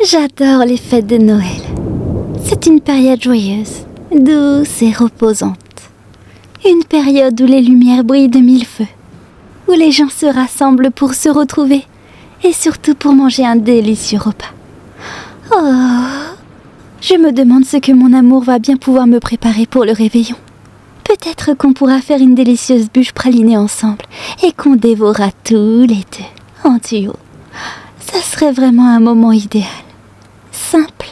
J'adore les fêtes de Noël. C'est une période joyeuse, douce et reposante. Une période où les lumières brillent de mille feux, où les gens se rassemblent pour se retrouver et surtout pour manger un délicieux repas. Oh, je me demande ce que mon amour va bien pouvoir me préparer pour le réveillon. Peut-être qu'on pourra faire une délicieuse bûche pralinée ensemble et qu'on dévorera tous les deux en duo. Ça serait vraiment un moment idéal, simple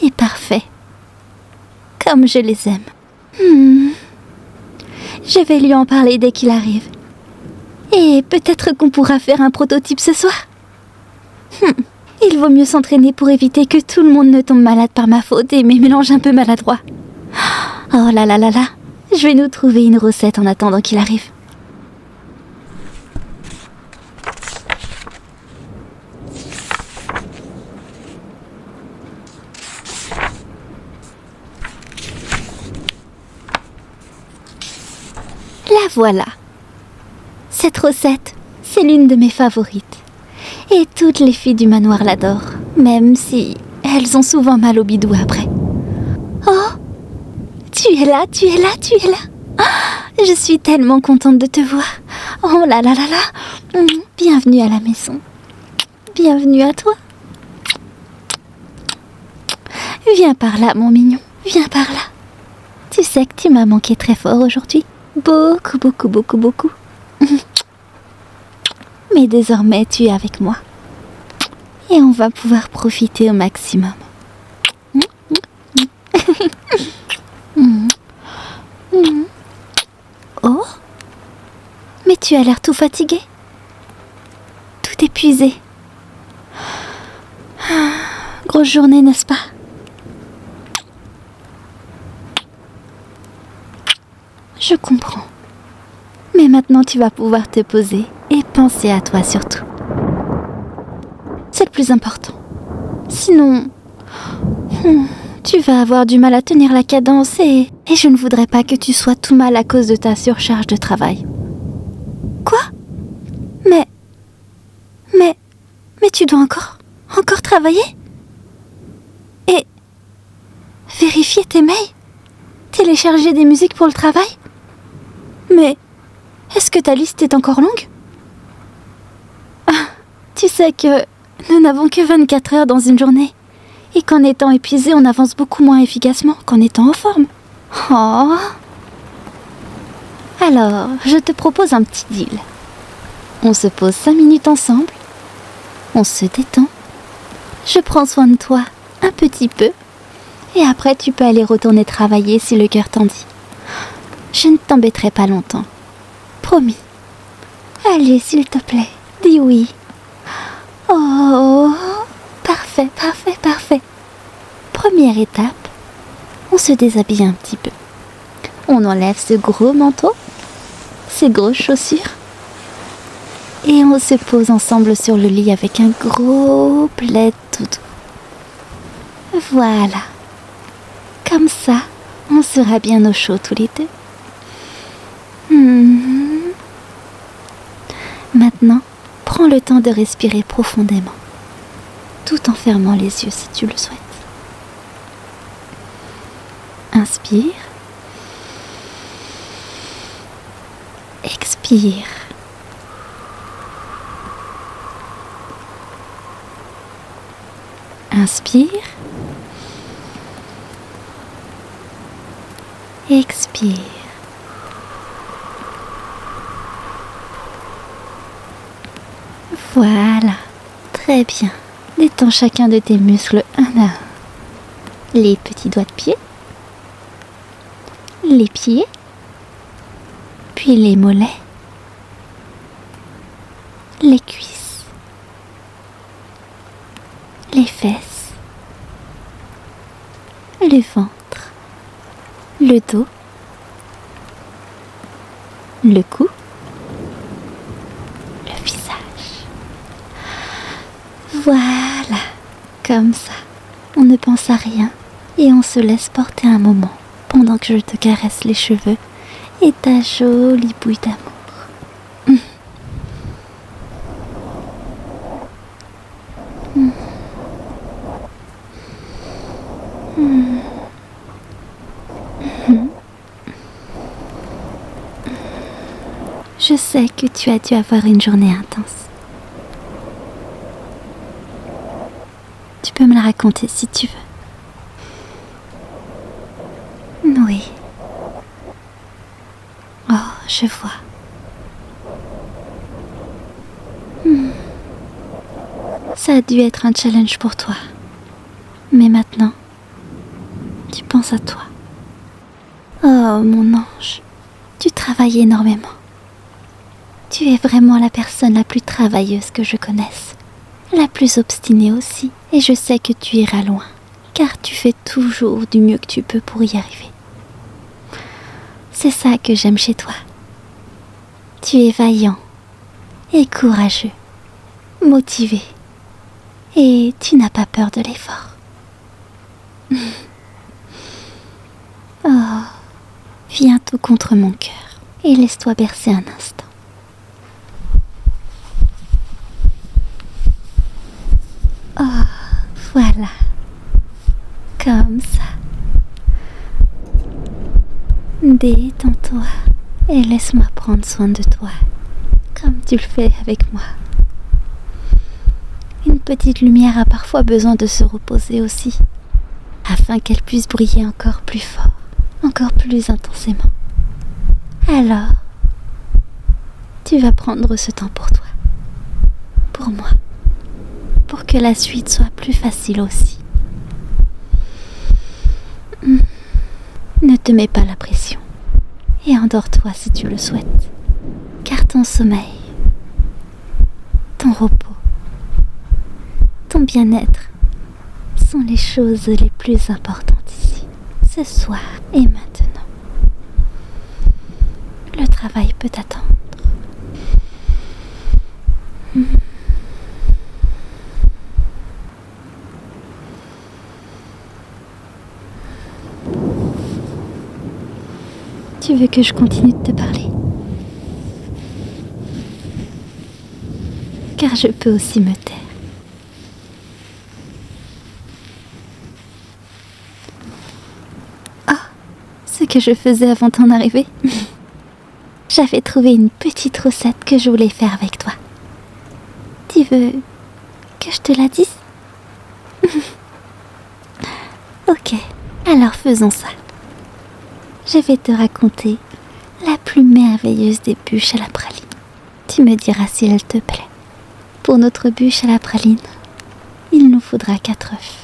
et parfait, comme je les aime. Je vais lui en parler dès qu'il arrive. Et peut-être qu'on pourra faire un prototype ce soir. Il vaut mieux s'entraîner pour éviter que tout le monde ne tombe malade par ma faute et mes mélanges un peu maladroits. Oh là là là là, je vais nous trouver une recette en attendant qu'il arrive. La voilà. Cette recette, c'est l'une de mes favorites. Et toutes les filles du manoir l'adorent, même si elles ont souvent mal au bidou après. Oh, tu es là, tu es là, tu es là. Oh, je suis tellement contente de te voir. Oh là là là là. Bienvenue à la maison. Bienvenue à toi. Viens par là, mon mignon. Viens par là. Tu sais que tu m'as manqué très fort aujourd'hui. Beaucoup, beaucoup, beaucoup, beaucoup. Mais désormais, tu es avec moi. Et on va pouvoir profiter au maximum. Oh, mais tu as l'air tout fatigué. Tout épuisé. Grosse journée, n'est-ce pas? Je comprends. Mais maintenant, tu vas pouvoir te poser et penser à toi surtout. C'est le plus important. Sinon, tu vas avoir du mal à tenir la cadence et je ne voudrais pas que tu sois tout mal à cause de ta surcharge de travail. Quoi? Mais tu dois encore travailler? Et vérifier tes mails? Télécharger des musiques pour le travail? Mais est-ce que ta liste est encore longue? Tu sais que nous n'avons que 24 heures dans une journée et qu'en étant épuisé, on avance beaucoup moins efficacement qu'en étant en forme. Oh. Alors, je te propose un petit deal. On se pose 5 minutes ensemble, on se détend, je prends soin de toi un petit peu et après tu peux aller retourner travailler si le cœur t'en dit. Je ne t'embêterai pas longtemps. Promis. Allez, s'il te plaît, dis oui. Oh, parfait, parfait, parfait. Première étape, on se déshabille un petit peu. On enlève ce gros manteau, ces grosses chaussures. Et on se pose ensemble sur le lit avec un gros plaid tout doux. Voilà. Comme ça, on sera bien au chaud tous les deux. Maintenant, prends le temps de respirer profondément, tout en fermant les yeux si tu le souhaites. Inspire. Expire. Inspire. Expire. Voilà, très bien. Détends chacun de tes muscles un à un. Les petits doigts de pied, les pieds, puis les mollets, les cuisses, les fesses, le ventre, le dos, le cou, le visage. Voilà, comme ça, on ne pense à rien et on se laisse porter un moment pendant que je te caresse les cheveux et ta jolie bouille d'amour. Je sais que tu as dû avoir une journée intense. Tu peux me la raconter si tu veux. Oui. Oh, je vois. Ça a dû être un challenge pour toi. Mais maintenant, tu penses à toi. Oh, mon ange, tu travailles énormément. Tu es vraiment la personne la plus travailleuse que je connaisse. La plus obstinée aussi. Et je sais que tu iras loin. Car tu fais toujours du mieux que tu peux pour y arriver. C'est ça que j'aime chez toi. Tu es vaillant et courageux, motivé. Et tu n'as pas peur de l'effort. Oh, viens tout contre mon cœur et laisse-toi bercer un instant. Oh, voilà. Comme ça. Détends-toi et laisse-moi prendre soin de toi, comme tu le fais avec moi. Une petite lumière a parfois besoin de se reposer aussi, afin qu'elle puisse briller encore plus fort, encore plus intensément. Alors, tu vas prendre ce temps pour toi, pour moi, pour que la suite soit plus facile aussi. Ne te mets pas la pression et endors-toi si tu le souhaites, car ton sommeil, ton repos, ton bien-être sont les choses les plus importantes ici, ce soir et maintenant. Le travail peut attendre. Tu veux que je continue de te parler? Car je peux aussi me taire. Ce que je faisais avant ton arrivée. J'avais trouvé une petite recette que je voulais faire avec toi. Tu veux que je te la dise? Ok, alors faisons ça. Je vais te raconter la plus merveilleuse des bûches à la praline. Tu me diras si elle te plaît. Pour notre bûche à la praline, il nous faudra 4 œufs,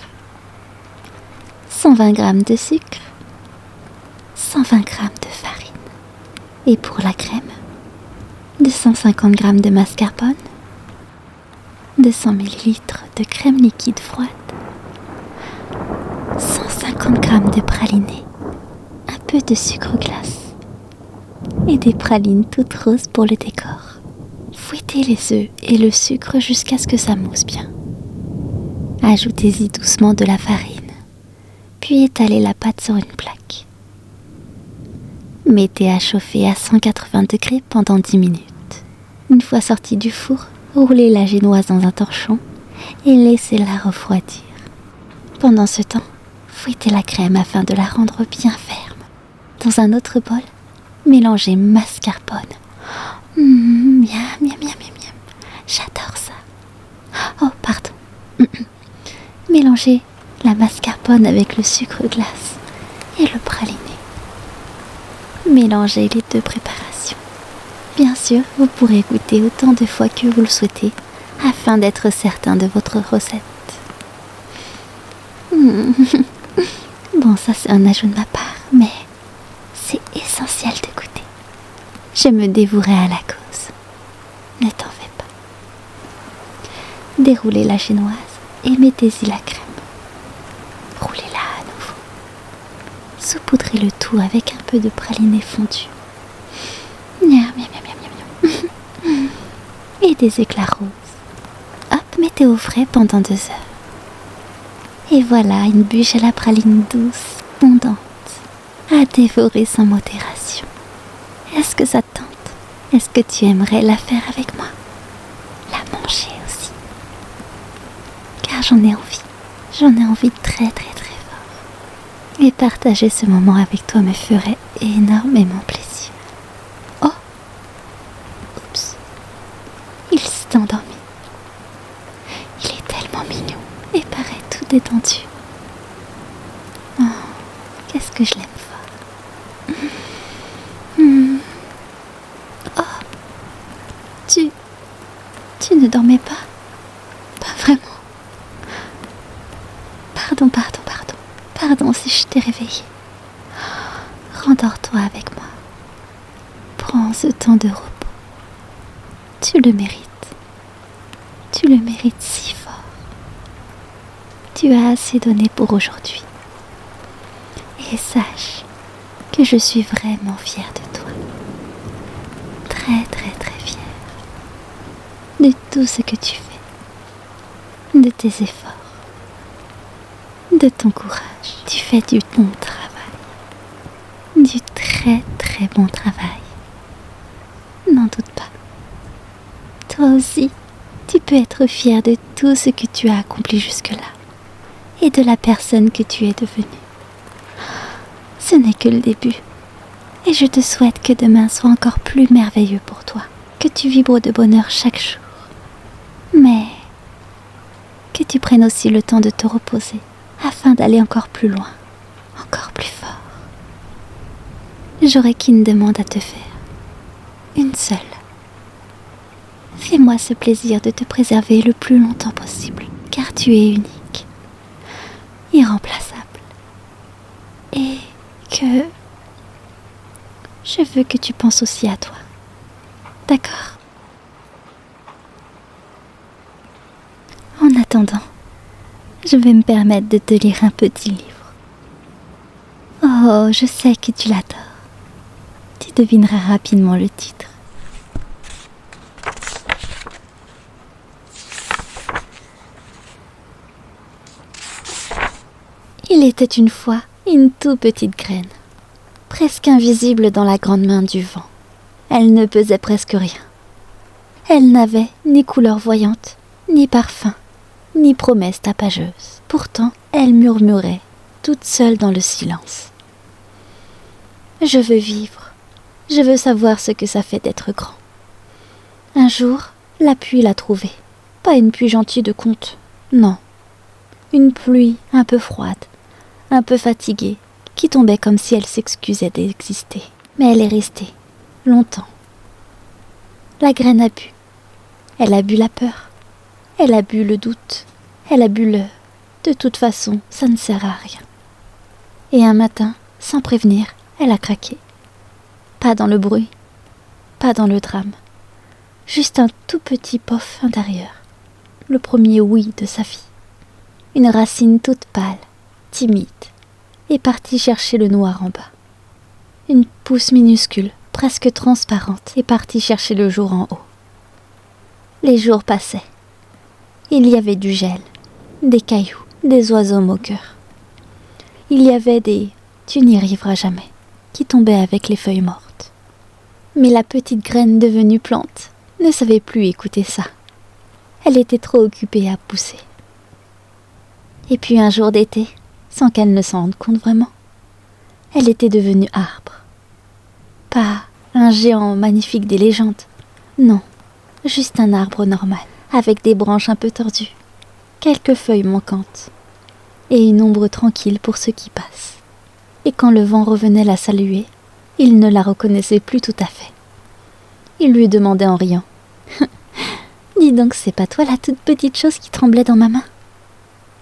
120 g de sucre, 120 g de farine. Et pour la crème, 250 g de mascarpone, 200 ml de crème liquide froide, 150 g de praliné, un peu de sucre glace et des pralines toutes roses pour le décor. Fouettez les œufs et le sucre jusqu'à ce que ça mousse bien. Ajoutez-y doucement de la farine, puis étalez la pâte sur une plaque. Mettez à chauffer à 180 degrés pendant 10 minutes. Une fois sortie du four, roulez la génoise dans un torchon et laissez-la refroidir. Pendant ce temps, fouettez la crème afin de la rendre bien ferme. Dans un autre bol, mélangez mascarpone. Miam, miam, miam, miam, miam. J'adore ça. Oh, pardon. Mélangez la mascarpone avec le sucre glace et le praliné. Mélangez les deux préparations. Bien sûr, vous pourrez goûter autant de fois que vous le souhaitez afin d'être certain de votre recette. Bon, ça c'est un ajout de ma part, mais c'est essentiel de goûter. Je me dévouerai à la cause. Ne t'en fais pas. Déroulez la génoise et mettez-y la crème. Roulez-la à nouveau. Saupoudrez le tout avec un peu de praliné fondu. Miam, miam, miam, miam, miam. Et des éclats roses. Hop, mettez au frais pendant 2 heures. Et voilà une bûche à la praline douce, fondante, à dévorer sans modération. Est-ce que ça te tente? Est-ce que tu aimerais la faire avec moi? La manger aussi? Car j'en ai envie. J'en ai envie très très très fort. Et partager ce moment avec toi me ferait énormément plaisir. Oh, oups, il s'est endormi. Il est tellement mignon et paraît tout détendu. Oh, qu'est-ce que je l'aime fort. Oh, tu ne dormais pas? Pas vraiment. Pardon si je t'ai réveillée. Rendors-toi avec moi. Prends ce temps de repos. Tu le mérites. Tu le mérites si fort. Tu as assez donné pour aujourd'hui. Et sache que je suis vraiment fière de toi. Très très très fière de tout ce que tu fais, de tes efforts, de ton courage. Tu fais du bon travail, du très très bon travail. N'en doute pas. Toi aussi, tu peux être fier de tout ce que tu as accompli jusque-là et de la personne que tu es devenue. Ce n'est que le début. Et je te souhaite que demain soit encore plus merveilleux pour toi, que tu vibres de bonheur chaque jour. Mais que tu prennes aussi le temps de te reposer afin d'aller encore plus loin, encore plus fort. J'aurais qu'une demande à te faire, une seule. Fais-moi ce plaisir de te préserver le plus longtemps possible, car tu es unique, irremplaçable, et que je veux que tu penses aussi à toi. D'accord? En attendant, je vais me permettre de te lire un petit livre. Oh, je sais que tu l'adores. Tu devineras rapidement le titre. Il était une fois une toute petite graine, presque invisible dans la grande main du vent. Elle ne pesait presque rien. Elle n'avait ni couleur voyante, ni parfum, ni promesse tapageuse. Pourtant, elle murmurait, toute seule dans le silence. Je veux vivre. Je veux savoir ce que ça fait d'être grand. Un jour, la pluie l'a trouvée. Pas une pluie gentille de conte, non. Une pluie un peu froide, un peu fatiguée, qui tombait comme si elle s'excusait d'exister. Mais elle est restée, longtemps. La graine a bu. Elle a bu la peur. Elle a bu le doute. Elle a bu le « de toute façon, ça ne sert à rien ». Et un matin, sans prévenir, elle a craqué. Pas dans le bruit, pas dans le drame. Juste un tout petit pof intérieur. Le premier oui de sa vie. Une racine toute pâle, timide, est partie chercher le noir en bas. Une pousse minuscule, presque transparente, est partie chercher le jour en haut. Les jours passaient. Il y avait du gel, des cailloux, des oiseaux moqueurs. Il y avait des « tu n'y arriveras jamais » qui tombaient avec les feuilles mortes. Mais la petite graine devenue plante ne savait plus écouter ça. Elle était trop occupée à pousser. Et puis un jour d'été, sans qu'elle ne s'en rende compte vraiment, elle était devenue arbre. Pas un géant magnifique des légendes, non, juste un arbre normal, avec des branches un peu tordues, quelques feuilles manquantes, et une ombre tranquille pour ceux qui passent. Et quand le vent revenait la saluer, il ne la reconnaissait plus tout à fait. Il lui demandait en riant « Dis donc, c'est pas toi la toute petite chose qui tremblait dans ma main ?»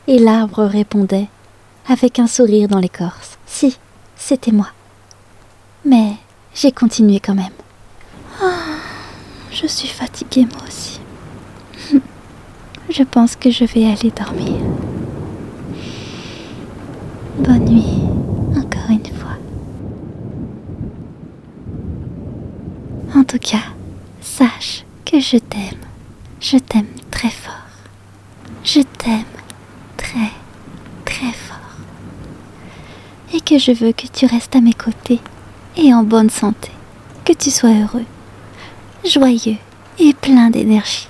Et l'arbre répondait, avec un sourire dans l'écorce « Si, c'était moi. » Mais j'ai continué quand même. Je suis fatiguée moi aussi. Je pense que je vais aller dormir. Bonne nuit, encore une fois. En tout cas, sache que je t'aime. Je t'aime très fort. Je t'aime très, très fort. Et que je veux que tu restes à mes côtés et en bonne santé. Que tu sois heureux, joyeux et plein d'énergie.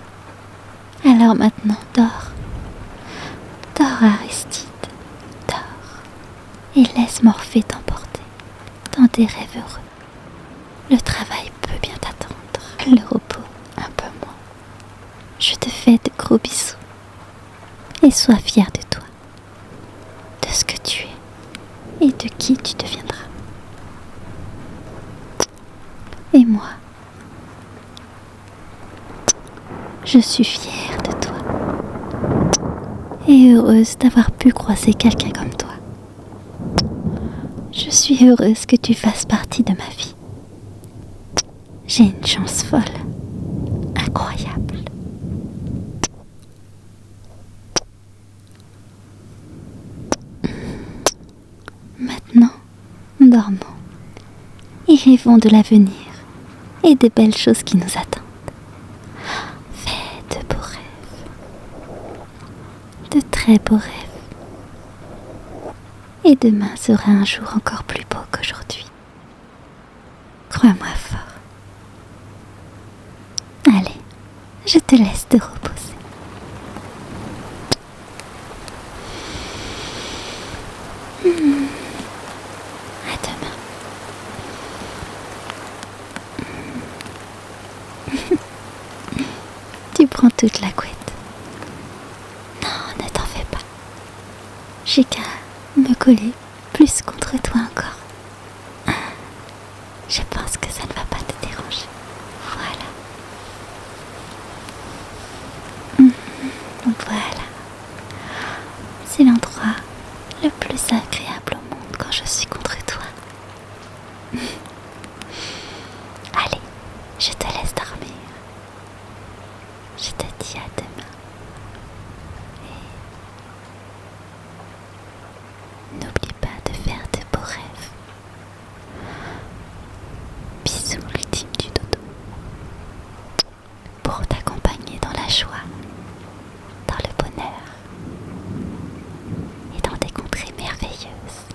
Alors maintenant, dors. Dors, Aristide. Dors. et laisse Morphée t'emporter dans des rêves heureux. Le travail peut bien t'attendre, le repos un peu moins. Je te fais de gros bisous et sois fier de toi, de ce que tu es et de qui tu deviendras. Et moi, je suis fière de toi et heureuse d'avoir pu croiser quelqu'un comme toi. Je suis heureuse que tu fasses partie de ma vie. J'ai une chance folle, incroyable. Maintenant, dormons et rêvons de l'avenir et des belles choses qui nous attendent. Fais de beaux rêves, de très beaux rêves. Et demain sera un jour encore plus beau qu'aujourd'hui. Crois-moi fort. Allez, je te laisse te reposer. À demain. Tu prends toute la couette. Non, ne t'en fais pas. J'ai qu'à me coller plus contre toi encore. Je pense que ça ne va pas te déranger. Voilà. Voilà. C'est l'endroit le plus agréable au monde quand je suis contre toi. Allez, je te laisse dormir. Je te dis à demain. Et n'oublie pas de faire de beaux rêves. Bisous ultime du dodo. Pour t'accompagner dans la joie, dans le bonheur et dans des contrées merveilleuses.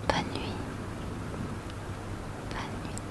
Bonne nuit. Bonne nuit.